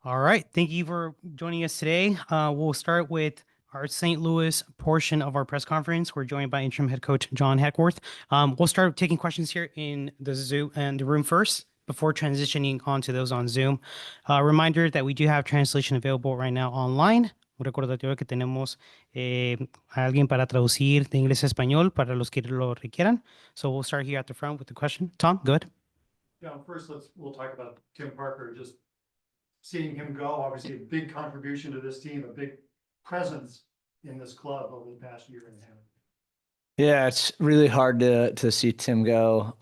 All right. Thank you for joining us today. We'll start with our St. Louis portion of our press conference. We're joined by interim head coach John Hackworth. We'll start taking questions here in the Zoom and the room first before transitioning onto those on Zoom. Reminder that we do have translation available right now online. Un recordatorio que tenemos a alguien para traducir de inglés a español para los que lo requieran. So we'll start here at the front with the question. Tom, good. Yeah, first we'll talk about Tim Parker, just seeing him go, obviously a big contribution to this team, a big presence in this club over the past year and a half. Yeah, it's really hard to see Tim go.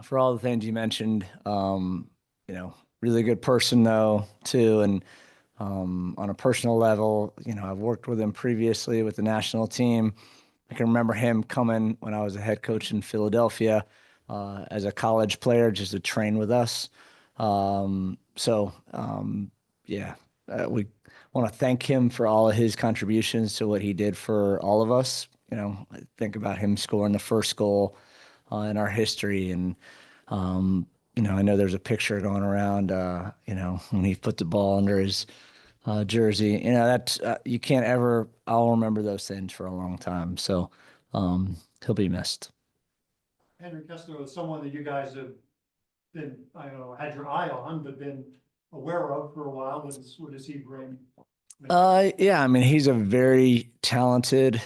For all the things you mentioned, really good person though too, and on a personal level, I've worked with him previously with the national team. I can remember him coming when I was a head coach in Philadelphia as a college player just to train with us. We want to thank him for all of his contributions to what he did for all of us. I think about him scoring the first goal in our history. And, I know there's a picture going around, when he put the ball under his jersey. That's you can't ever, I'll remember those things for a long time. So he'll be missed. Henry Kessler was someone that you guys have been, I don't know, had your eye on, but been aware of for a while. What does he bring? Yeah, I mean, he's a very talented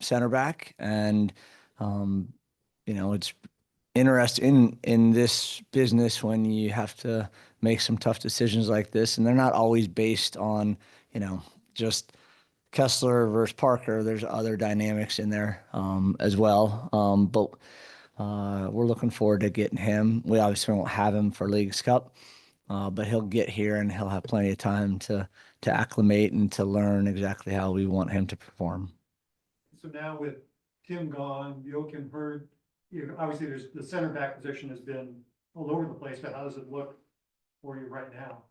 center back, and it's interesting in this business when you have to make some tough decisions like this, and they're not always based on just Kessler versus Parker. There's other dynamics in there as well, but we're looking forward to getting him. We obviously won't have him for Leagues Cup, but he'll get here and he'll have plenty of time to acclimate and to learn exactly how we want him to perform. So now with Tim gone, Joachim Hurd, obviously there's the center back position has been all over the place, but how does it look for you right now?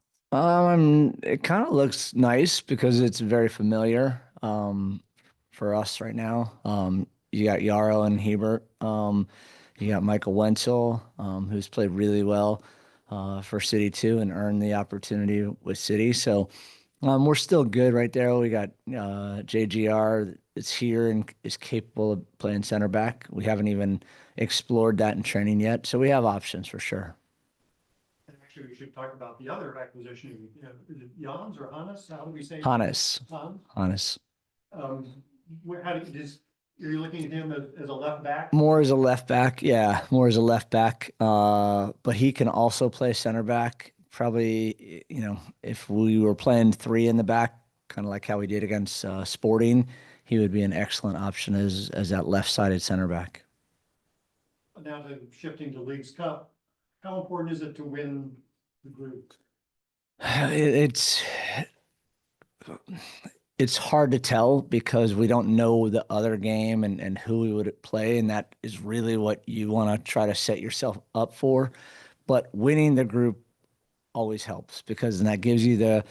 It kind of looks nice because it's very familiar for us right now. You got Yarrow and Hebert. You got Michael Wenzel, who's played really well for City too and earned the opportunity with City. So we're still good right there. We got JGR that's here and is capable of playing center back. We haven't even explored that in training yet. So we have options for sure. And actually, we should talk about the other acquisition. Is it Jans or Hannes? How do we say? Hannes. Hannes. How do are you looking at him as a left back? More as a left back, yeah, more as a left back. But he can also play center back. Probably, if we were playing three in the back, kind of like how we did against Sporting, he would be an excellent option as that left-sided center back. Now shifting to Leagues Cup, how important is it to win the group? It's hard to tell because we don't know the other game and who we would play, and that is really what you want to try to set yourself up for. But winning the group always helps because then that gives you the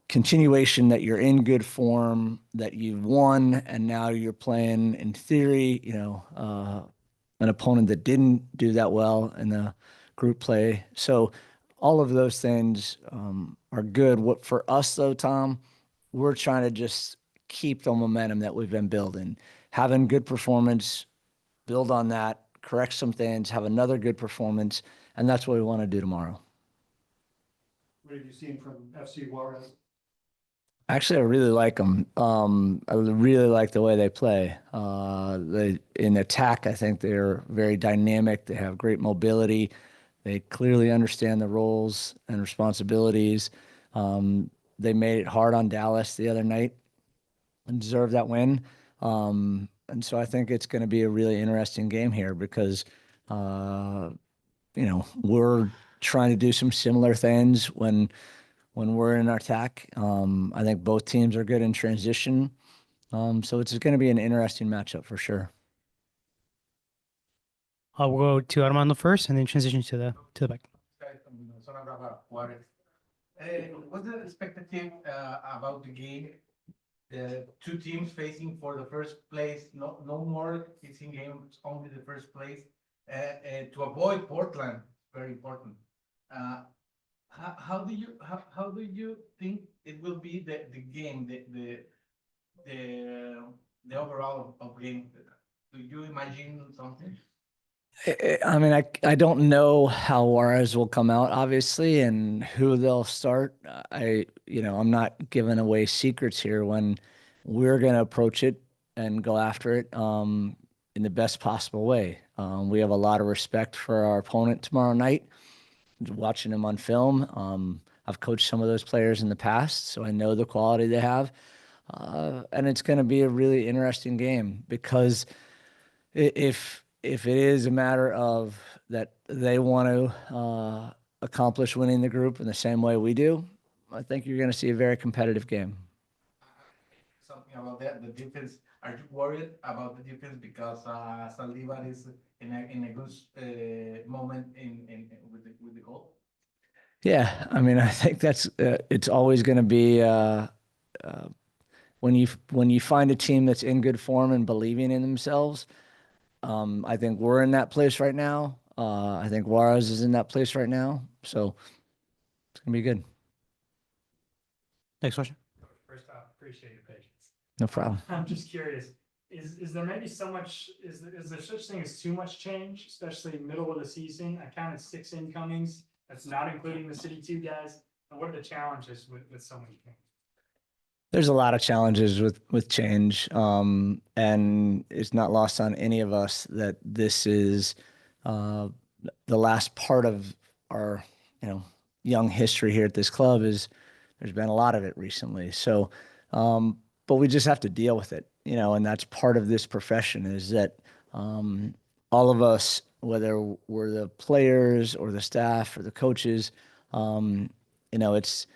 continuation that you're in good form, that you've won, and now you're playing, in theory, an opponent that didn't do that well in the group play. So all of those things are good. What for us though, Tom, we're trying to just keep the momentum that we've been building, having good performance, build on that, correct some things, have another good performance, and that's what we want to do tomorrow. What have you seen from FC Juarez? Actually, I really like them. I really like the way they play. In attack, I think they're very dynamic. They have great mobility. They clearly understand the roles and responsibilities. They made it hard on Dallas the other night and deserved that win. And so I think it's going to be a really interesting game here because, we're trying to do some similar things when we're in our attack. I think both teams are good in transition. So it's going to be an interesting matchup for sure. We'll go to Armando first and then transition to the back. What's the expectation about the game? The two teams facing for the first place, no more kissing games, only the first place. To avoid Portland, very important. how do you think it will be the game, the overall of game? Do you imagine something? I mean, I don't know how Juarez will come out, obviously, and who they'll start. I'm not giving away secrets here when we're going to approach it and go after it in the best possible way. We have a lot of respect for our opponent tomorrow night, watching him on film. I've coached some of those players in the past, so I know the quality they have. And it's going to be a really interesting game because if it is a matter of that they want to accomplish winning the group in the same way we do, I think you're going to see a very competitive game. Something about that, the defense. Are you worried about the defense because Saldívar is in a good moment with the goal? Yeah, I mean, I think that's it's always going to be when you find a team that's in good form and believing in themselves. I think we're in that place right now. I think Juarez is in that place right now. So it's gonna be good. Next question. First off, appreciate your patience. No problem. I'm just curious, is there maybe so much, is there such thing as too much change, especially middle of the season? I counted 6 incomings. That's not including the City 2 guys. And what are the challenges with so many things? There's a lot of challenges with change, and it's not lost on any of us that this is the last part of our young history here at this club. Is there's been a lot of it recently. So, but we just have to deal with it, and that's part of this profession is that all of us, whether we're the players or the staff or the coaches, it's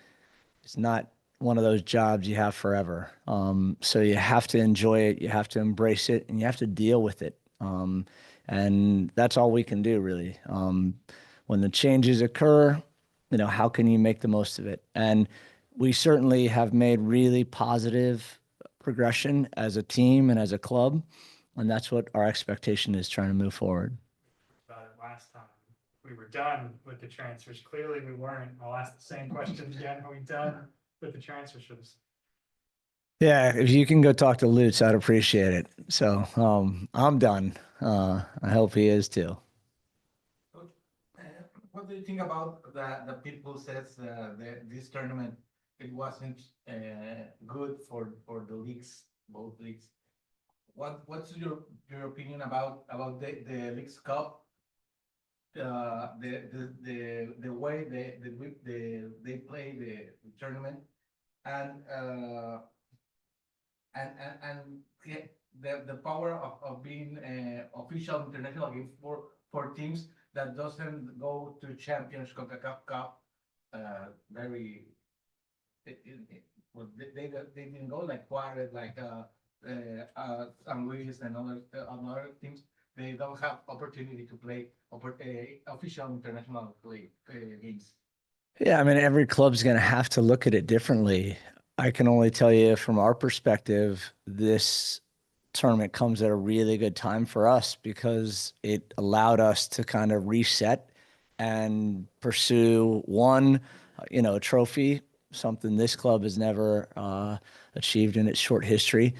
not one of those jobs you have forever. So you have to enjoy it, you have to embrace it, and you have to deal with it. And that's all we can do, really. When the changes occur, how can you make the most of it? And we certainly have made really positive progression as a team and as a club. And that's what our expectation is, trying to move forward. About it last time. We were done with the transfers. Clearly we weren't. I'll ask the same question again. Are we done with the transfers for this? Yeah, if you can go talk to Lutz, I'd appreciate it. So I'm done. I hope he is too. What do you think about the people says this tournament it wasn't good for the leagues, both leagues? What's your opinion about the Leagues Cup? The way they play the tournament and the power of being official international game for teams that doesn't go to Champions CONCACAF Cup very well, they didn't go like Juarez, like San Luis and other teams. They don't have opportunity to play official international games. Yeah, I mean, every club's going to have to look at it differently. I can only tell you from our perspective, this tournament comes at a really good time for us because it allowed us to kind of reset and pursue a trophy, something this club has never achieved in its short history.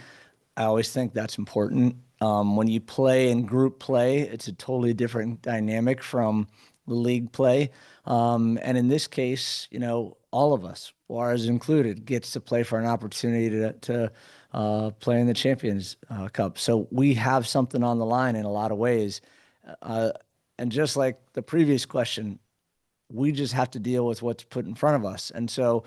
I always think that's important. When you play in group play, it's a totally different dynamic from the league play. And in this case, all of us, Juarez included, gets to play for an opportunity to play in the Champions Cup. So we have something on the line in a lot of ways. And just like the previous question, we just have to deal with what's put in front of us. And so,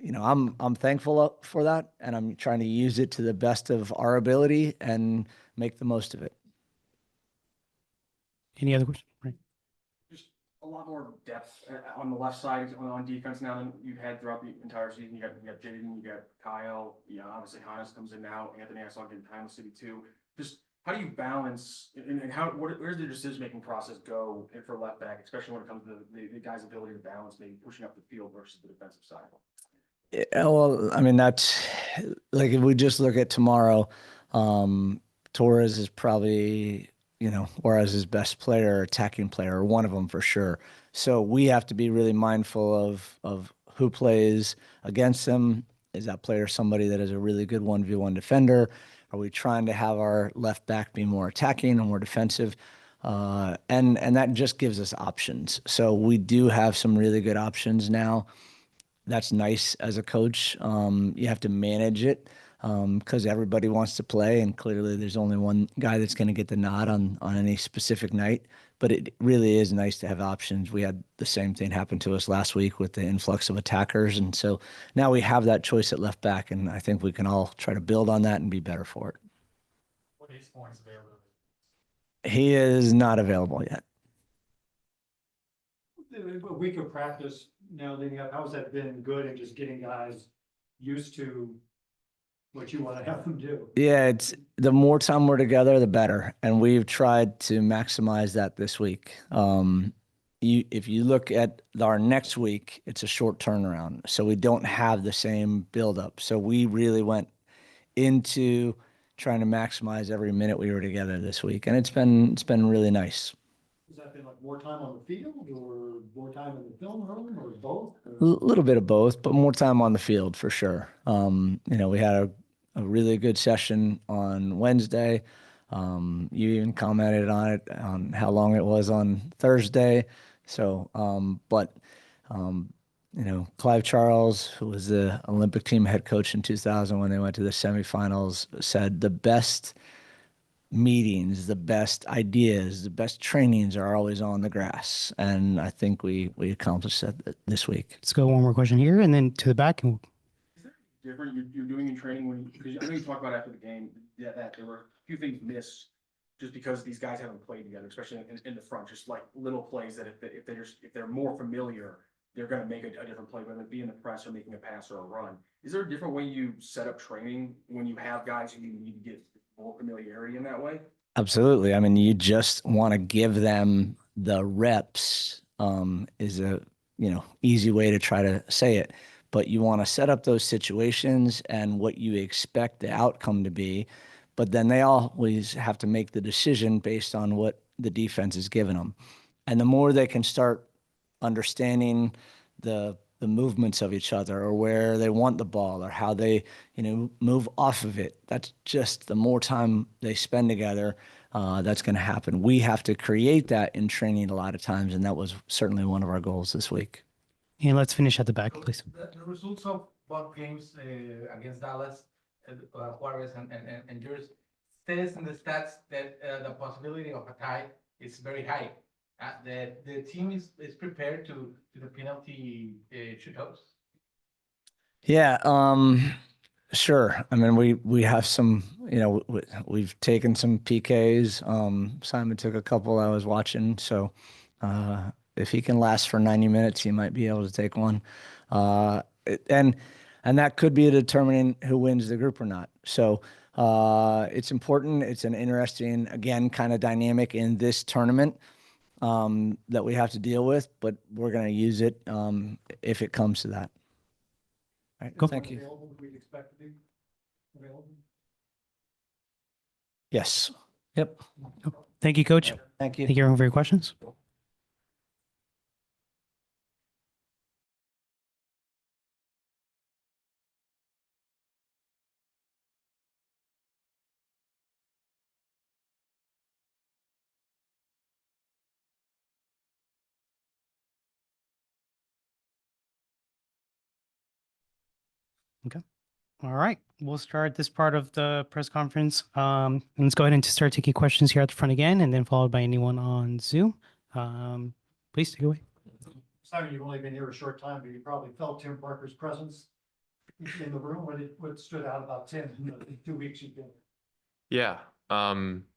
I'm thankful for that, and I'm trying to use it to the best of our ability and make the most of it. Any other questions? Right. Just a lot more depth on the left side on defense now than you've had throughout the entire season. You got Jaden, you got Kyle, obviously Hannes comes in now. Anthony, I saw getting time with City too. Just how do you balance and where's the decision-making process go for left back, especially when it comes to the guy's ability to balance maybe pushing up the field versus the defensive side? Yeah, well, I mean, that's like if we just look at tomorrow, Torres is probably Juarez's best player, attacking player, or one of them for sure. So we have to be really mindful of who plays against them. Is that player somebody that is a really good 1v1 defender? Are we trying to have our left back be more attacking and more defensive? And that just gives us options. So we do have some really good options now. That's nice as a coach. You have to manage it because everybody wants to play, and clearly there's only one guy that's going to get the nod on any specific night. But it really is nice to have options. We had the same thing happen to us last week with the influx of attackers, and so now we have that choice at left back, and I think we can all try to build on that and be better for it. What is points available? He is not available yet. A week of practice now leading up, how has that been good in just getting guys used to what you want to have them do? Yeah, it's the more time we're together, the better. And we've tried to maximize that this week. If you look at our next week, it's a short turnaround. So we don't have the same buildup. So we really went into trying to maximize every minute we were together this week. And it's been really nice. Has that been like more time on the field or more time in the film room or both? A little bit of both, but more time on the field for sure. We had a really good session on Wednesday. You even commented on it, on how long it was on Thursday. So, Clive Charles, who was the Olympic team head coach in 2000 when they went to the semifinals, said the best meetings, the best ideas, the best trainings are always on the grass. And I think we accomplished that this week. Let's go one more question here and then to the back. And Different you're doing in training when, because I know you talked about after the game, that there were a few things missed just because these guys haven't played together, especially in the front, just like little plays that if they're more familiar, they're going to make a different play, whether it be in the press or making a pass or a run. Is there a different way you set up training when you have guys who you need to get more familiarity in that way? Absolutely. I mean, you just want to give them the reps, is a, easy way to try to say it, but you want to set up those situations and what you expect the outcome to be. But then they always have to make the decision based on what the defense is giving them. And the more they can start understanding the movements of each other or where they want the ball or how they, move off of it, that's just the more time they spend together, that's going to happen. We have to create that in training a lot of times, and that was certainly one of our goals this week. and let's finish at the back, So please. the results of both games against Dallas, Juarez, and yours says in the stats that the possibility of a tie is very high. The team is prepared to the penalty shootouts. Yeah, sure. I mean, we have some, we've taken some PKs. Simon took a couple I was watching. So if he can last for 90 minutes, he might be able to take one. And that could be determining who wins the group or not. So it's important. It's an interesting, again, kind of dynamic in this tournament that we have to deal with, but we're going to use it if it comes to that. All right, Go. thank you. Available, we'd expect to be available. Yes. Yep. Thank you, Coach. Thank you. Thank you everyone for your questions. All right, we'll start this part of the press conference. And let's go ahead and start taking questions here at the front again, and then followed by anyone on Zoom. Please take it away. Simon, you've only been here a short time, but you probably felt Tim Parker's presence in the room. What stood out about Tim in the 2 weeks you've been? Yeah,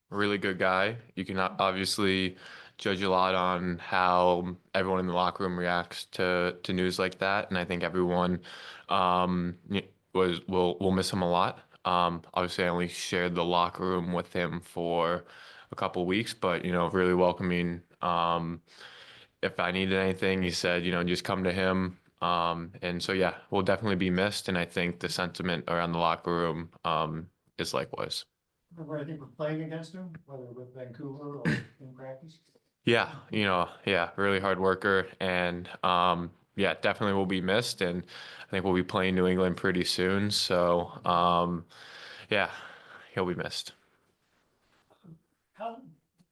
really good guy. You can obviously judge a lot on how everyone in the locker room reacts to news like that, and I think everyone will miss him a lot. Obviously, I only shared the locker room with him for a couple weeks, but really welcoming. If I needed anything, he said, just come to him. And so yeah, we'll definitely be missed, and I think the sentiment around the locker room is likewise. Remember anything for playing against him, whether with Vancouver or in practice? Yeah, yeah, really hard worker, and yeah, definitely will be missed. And I think we'll be playing New England pretty soon. So yeah, he'll be missed. How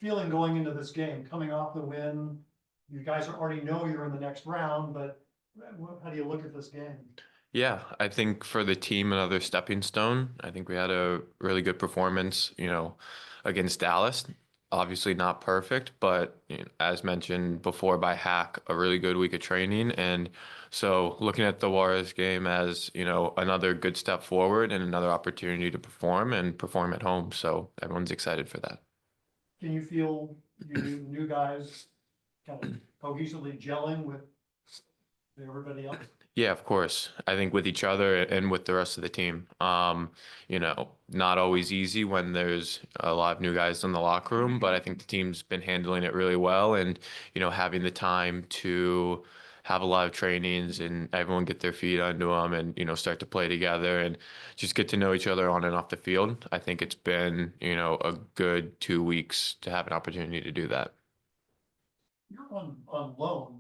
feeling going into this game, coming off the win? You guys already know you're in the next round, but how do you look at this game? Yeah, I think for the team, another stepping stone. I think we had a really good performance, against Dallas. Obviously not perfect, but as mentioned before by Hack, a really good week of training. And so looking at the Juarez game as, another good step forward and another opportunity to perform and perform at home. So everyone's excited for that. Can you feel you new guys kind of cohesively gelling with everybody else? Yeah, of course. I think with each other and with the rest of the team. Not always easy when there's a lot of new guys in the locker room, but I think the team's been handling it really well and, having the time to have a lot of trainings and everyone get their feet under them and, start to play together and just get to know each other on and off the field. I think it's been, a good 2 weeks to have an opportunity to do that. You're on loan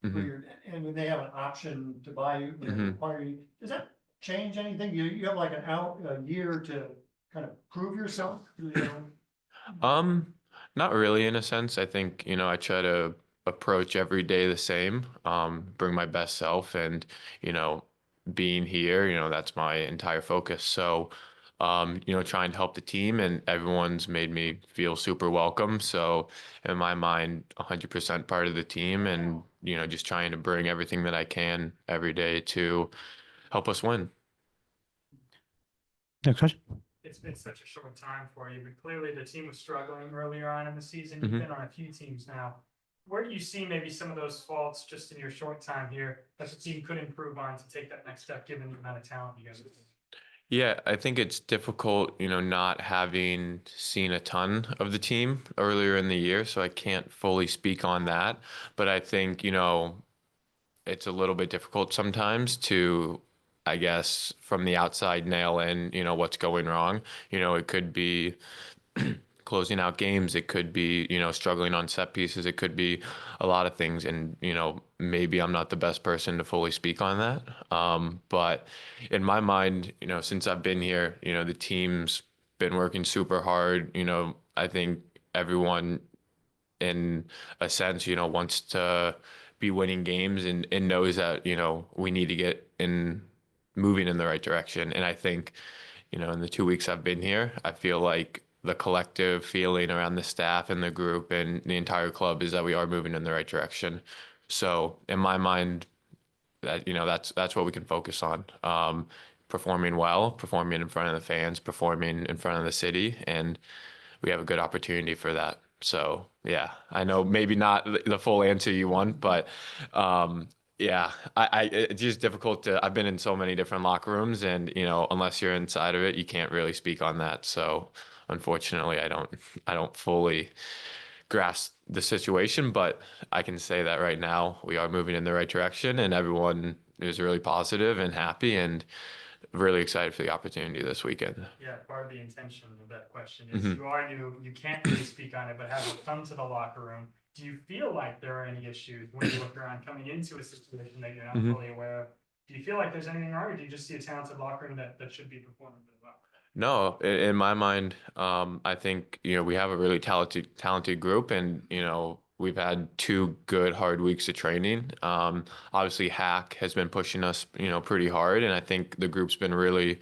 for Mhm. your, and when they have an option to buy you, Mhm. acquire you, does that change anything? You have like a year to kind of prove yourself, Not really in a sense. I think, I try to approach every day the same, bring my best self and, you know, being here, that's my entire focus. So, trying to help the team and everyone's made me feel super welcome. So in my mind, 100% part of the team and, just trying to bring everything that I can every day to help us win. Next question. It's been such a short time for you, but clearly the team was struggling earlier on in the season. Mhm. You've been on a few teams now. Where do you see maybe some of those faults just in your short time here that the team could improve on to take that next step, given the amount of talent you guys have? Yeah, I think it's difficult, not having seen a ton of the team earlier in the year, so I can't fully speak on that. But I think, it's a little bit difficult sometimes to, I guess, from the outside nail in, what's going wrong. It could be closing out games. It could be, struggling on set pieces. It could be a lot of things. And, maybe I'm not the best person to fully speak on that. But in my mind, since I've been here, the team's been working super hard. I think everyone in a sense, wants to be winning games and knows that, we need to get in moving in the right direction. And I think, in the 2 weeks I've been here, I feel like the collective feeling around the staff and the group and the entire club is that we are moving in the right direction. So in my mind, that that's what we can focus on. Performing well, performing in front of the fans, performing in front of the city, and we have a good opportunity for that. So yeah, I know maybe not the full answer you want, but yeah, it's just difficult to. I've been in so many different locker rooms, and unless you're inside of it, you can't really speak on that. So unfortunately, I don't fully grasp the situation, but I can say that right now we are moving in the right direction, and everyone is really positive and happy, and really excited for the opportunity this weekend. Yeah, part of the intention of that question is Mhm. you are new, you can't really speak on it, but having come to the locker room, do you feel like there are any issues when you look around coming into a situation that you're not Mhm. fully aware of? Do you feel like there's anything wrong, or do you just see a talented locker room that should be performing really well? No, in my mind, I think, we have a really talented group and, we've had 2 good hard weeks of training. Obviously Hack has been pushing us, pretty hard and I think the group's been really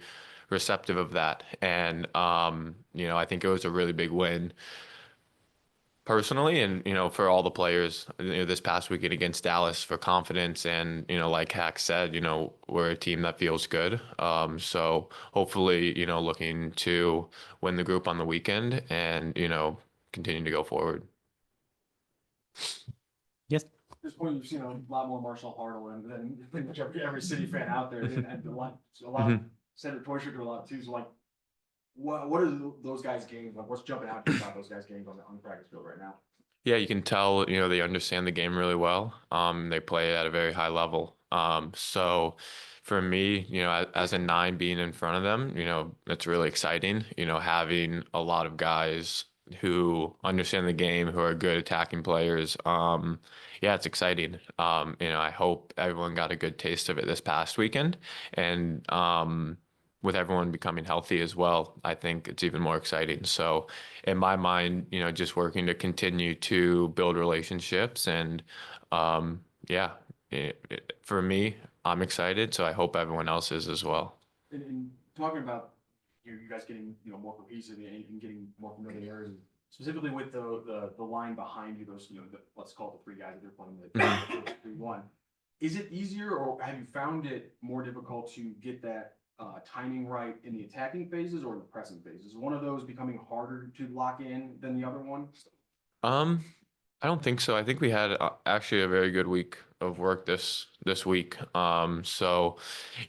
receptive of that. And, I think it was a really big win personally and for all the players this past weekend against Dallas for confidence and like Hack said we're a team that feels good so hopefully looking to win the group on the weekend and continue to go forward. Yes. At this point, you've seen a lot more Marshall Hartle than pretty much every City fan out there, and a lot of Senator Toysher do a lot too. So like, what are those guys' games like? What's jumping out to you about those guys' games on the practice field right now? Yeah, you can tell, they understand the game really well. They play it at a very high level. So for me, as a nine being in front of them, it's really exciting, having a lot of guys who understand the game, who are good attacking players. Yeah, it's exciting. I hope everyone got a good taste of it this past weekend. And with everyone becoming healthy as well, I think it's even more exciting. So in my mind, just working to continue to build relationships and yeah, for me, I'm excited. So I hope everyone else is as well. And talking about you guys getting, more cohesive and getting more familiar, and specifically with the line behind you, those, let's call it the three guys that they're playing with, 3-1. Is it easier, or have you found it more difficult to get that timing right in the attacking phases or the pressing phases? Is one of those becoming harder to lock in than the other one? I don't think so. I think we had actually a very good week of work this week. So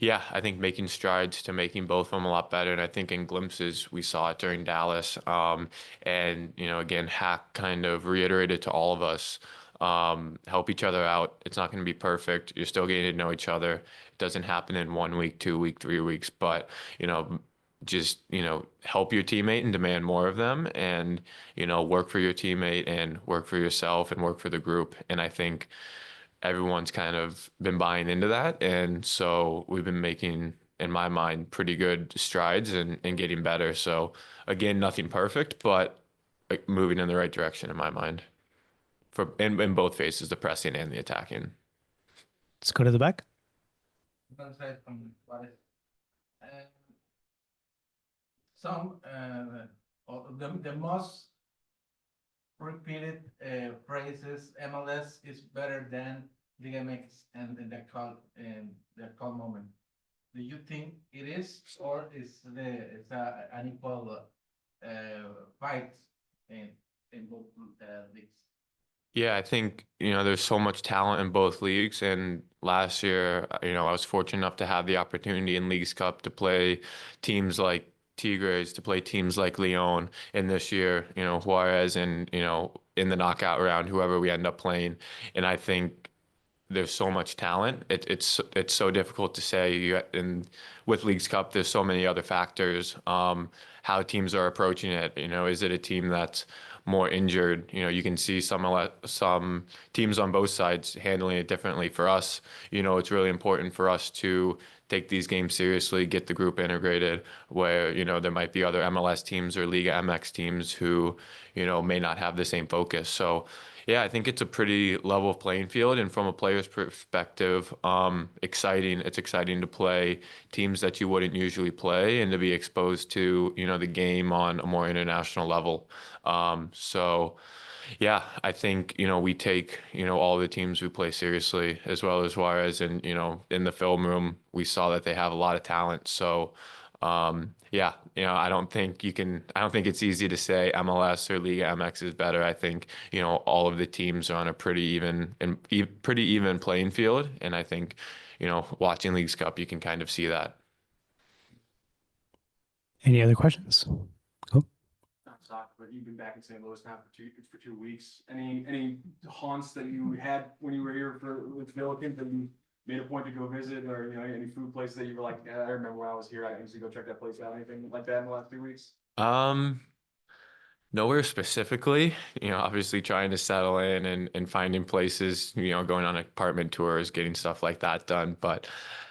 yeah, I think making strides to making both of them a lot better. And I think in glimpses we saw it during Dallas. And again, Hack kind of reiterated to all of us, help each other out. It's not going to be perfect. You're still getting to know each other. It doesn't happen in 1 week, 2 week, 3 weeks, but just help your teammate and demand more of them, and work for your teammate and work for yourself and work for the group. And I think everyone's kind of been buying into that, and so we've been making, in my mind, pretty good strides and getting better. So again, nothing perfect, but like, moving in the right direction in my mind for in both phases, the pressing and the attacking. Let's go to the back. Aside from Juarez. Some the most repeated phrases, MLS is better than Liga MX and the actual moment. Do you think it is, or is it's an equal fight in both leagues? Yeah, I think, there's so much talent in both leagues. And last year, I was fortunate enough to have the opportunity in Leagues Cup to play teams like Tigres, to play teams like Leon. And this year, Juarez, and, in the knockout round, whoever we end up playing. And I think there's so much talent. It's so difficult to say. And with Leagues Cup, there's so many other factors. How teams are approaching it. Is it a team that's more injured? You can see some teams on both sides handling it differently. For us, it's really important for us to take these games seriously, get the group integrated, where, there might be other MLS teams or Liga MX teams who, may not have the same focus. So yeah, I think it's a pretty level playing field, and from a player's perspective, exciting. It's exciting to play teams that you wouldn't usually play and to be exposed to, the game on a more international level. So yeah, I think, we take, all the teams we play seriously, as well as Juarez, and, in the film room, we saw that they have a lot of talent. So yeah, I don't think it's easy to say MLS or Liga MX is better. I think, all of the teams are on a pretty even playing field. And I think, watching Leagues Cup, you can kind of see that. Any other questions? Cool. Not soccer, but you've been back in St. Louis now for 2 weeks. Any haunts that you had when you were here with Milliken that you made a point to go visit, or any food places that you were like, yeah, I remember when I was here, I used to go check that place out? Anything like that in the last 2 weeks? Nowhere specifically, obviously trying to settle in and finding places, going on apartment tours, getting stuff like that done. But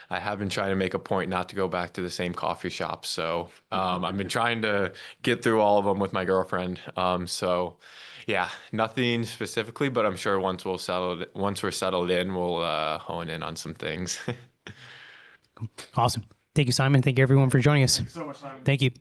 I have been trying to make a point not to go back to the same coffee shop. So I've been trying to get through all of them with my girlfriend. So yeah, nothing specifically, but I'm sure once we're settled in, we'll hone in on some things. Awesome. Thank you, Simon. Thank you, everyone, for joining us. Thanks so much, Simon. Thank you.